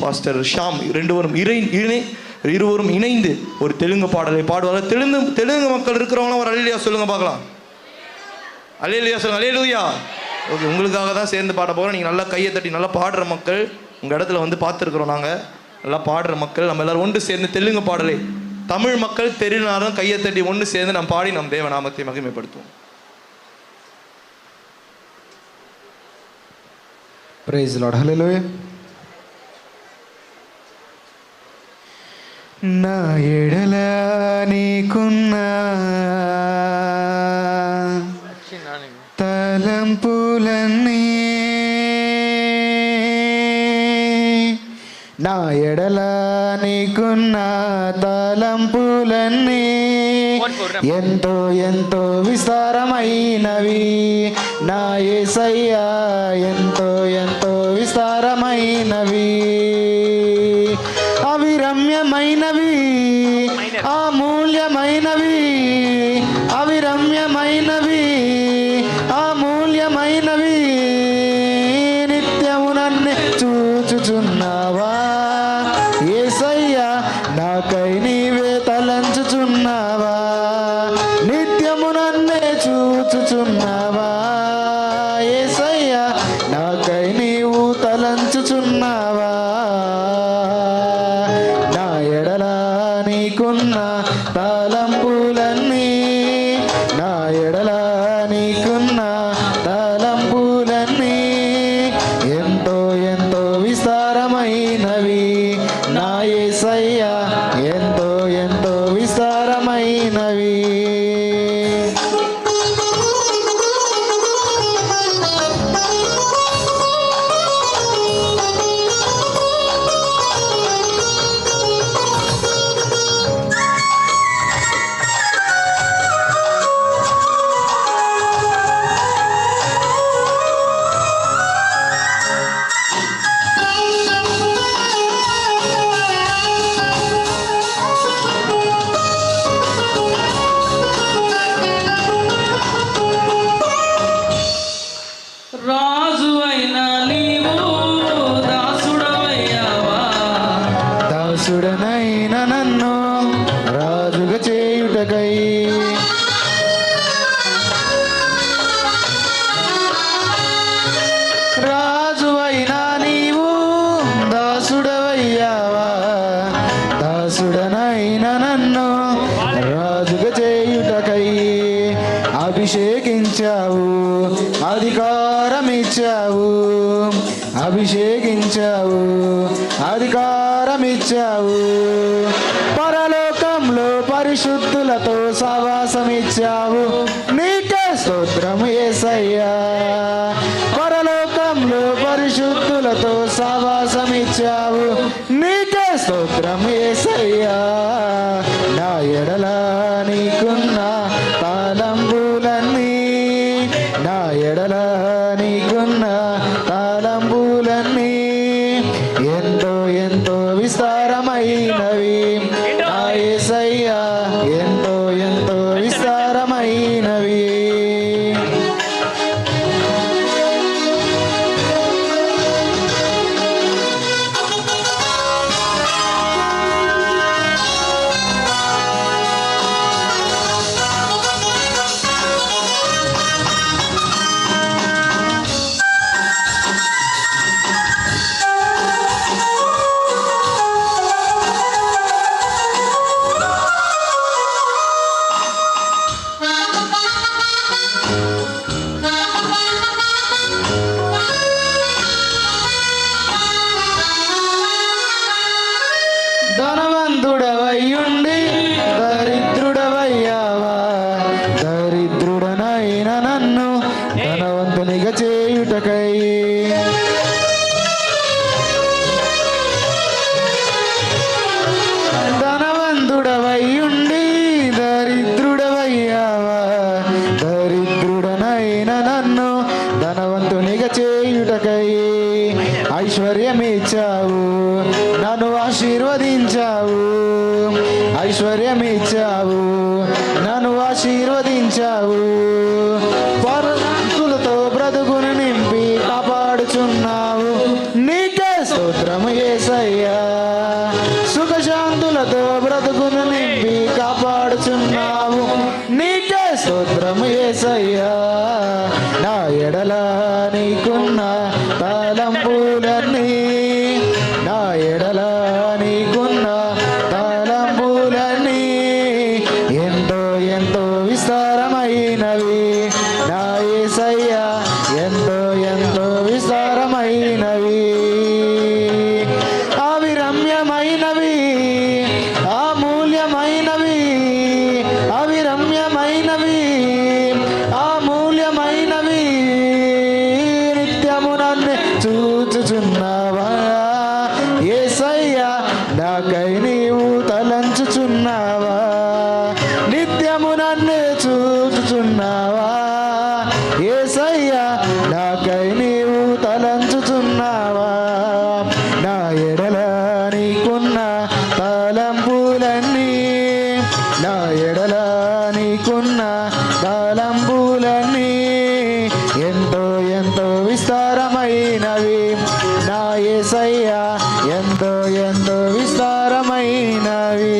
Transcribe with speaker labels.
Speaker 1: Pastor Sham இருவரும் இணைந்து ஒரு தெலுங்கு பாடலை பாடுவார்கள். தெலுங்கு மக்கள் இருக்கிறவங்களும் ஒரு அல்லேலூயா சொல்லுங்க பார்க்கலாம். அல்லேலூயா சொல்லுங்க. அல்லேலூயா. ஓகே, உங்களுக்காக தான் சேர்ந்து பாட போகிறோம். நீங்கள் நல்லா கையை தட்டி நல்லா பாடுற மக்கள் உங்கள் இடத்துல வந்து பார்த்துருக்குறோம். நாங்கள் நல்லா பாடுற மக்கள் நம்ம எல்லோரும் ஒன்று சேர்ந்து தெலுங்கு பாடலை தமிழ் மக்கள் தெரியலனாலும் கையை தட்டி ஒன்று சேர்ந்து நம்ம பாடி நம் தேவ நாமத்தை மகிமைப்படுத்துவோம்.
Speaker 2: Praise the Lord. Hallelujah. నా ఎడల నీకున్న తలంపులన్నీ నా ఎడల నీకున్న తలంపులన్నీ ఎంతో ఎంతో విస్తారమైనవి నా యేసయ్యా, ఎంతో ఎంతో విస్తారమైనవి, అవిరమ్యమైనవి, అమూల్యమైనవి, అవిరమ్యమైనవి, అమూల్యమైనవి, నిత్యము నన్ను చూచుచున్నావా యేసయ్యా, నాకై నీవే తలంచుచున్నావా, నిత్యము నన్నే చూచుచున్నావా యేసయ్యా, నాకై నీవు తలంచుచున్నావా, నా ఎడల నీకున్న తలంపులన్నీ, నా ఎడల నీకున్న తలంపులన్నీ ఎంతో ఎంతో విస్తారమైనవి నా యేసయ్యా, ఎంతో ఎంతో విస్తారమైనవి. దాసుడనైన నన్ను రాజుగా చేయుటకై, రాజువైనా నీవు దాసుడవయ్యావా, దాసుడనైన నన్ను రాజుగా చేయుటకై అభిషేకించావు, అధికారమిచ్చావు, అభిషేకించావు, అధికారమిచ్చావు, పరలోకంలో పరిశుద్ధులతో సహవాసమిచ్చావు, నీకే స్తోత్రము యేసయ్యా, పరలోకంలో పరిశుద్ధులతో సహవాసమిచ్చావు, నీకే స్తోత్రము యేసయ్యా, నా ఎడల నీకున్న తలంపులన్నీ, నా ఎడల నీకున్న తలంపులన్నీ ఎంతో ఎంతో విస్తారమైనవి నా యేసయ్యా, ఎంతో ఎంతో విస్తారమైనవి. ధనవంతుడవయ్యుండి దరిద్రుడవయ్యావా, దరిద్రుడనైన నన్ను ధనవంతునిగా చేయుటకై, ధనవంతుడవయ్యుండి దరిద్రుడవయ్యావా, దరిద్రుడనైన నన్ను ధనవంతునిగా చేయుటకై ఐశ్వర్యమిచ్చావు, నన్ను ఆశీర్వదించావు, ఐశ్వర్యమిచ్చావు, నన్ను ఆశీర్వదించావు, పరతులతో బ్రతుకును నింపి కాపాడుచున్నావు, నీకే స్తోత్రము యేసయ్యా, యేసయ్యా సుఖశాంతులతో బ్రతుకును నింపి కాపాడుచున్నావు నీకే స్తోత్రము యేసయ్యా నా ఎడల నీకున్న తలంపులన్నీ నా ఎడల నీకున్న తలంపులన్నీ ఎంతో ఎంతో విస్తారమైనవి నా యేసయ్యా ఎంతో ఎంతో విస్తారమైనవి అవిరమ్యమైనవి అమూల్యమైనవి అవిరమ్యమైనవి అమూల్యమైనవి నిత్యము నన్ను చూచుచున్నావా యేసయ్యా నాకై నీవు తలంచుచున్నావా నిత్యము నన్ను చూచుచున్నావా యేసయ్యా నాకై నీవు తలంచుచున్నావా నా ఎడల నీకున్న తలంపులన్నీ నా ఎడల నీకున్న తలంపులన్నీ ఎంతో ఎంతో విస్తారమైనవి నా యేసయ్యా ఎంతో ఎంతో విస్తారమైనవి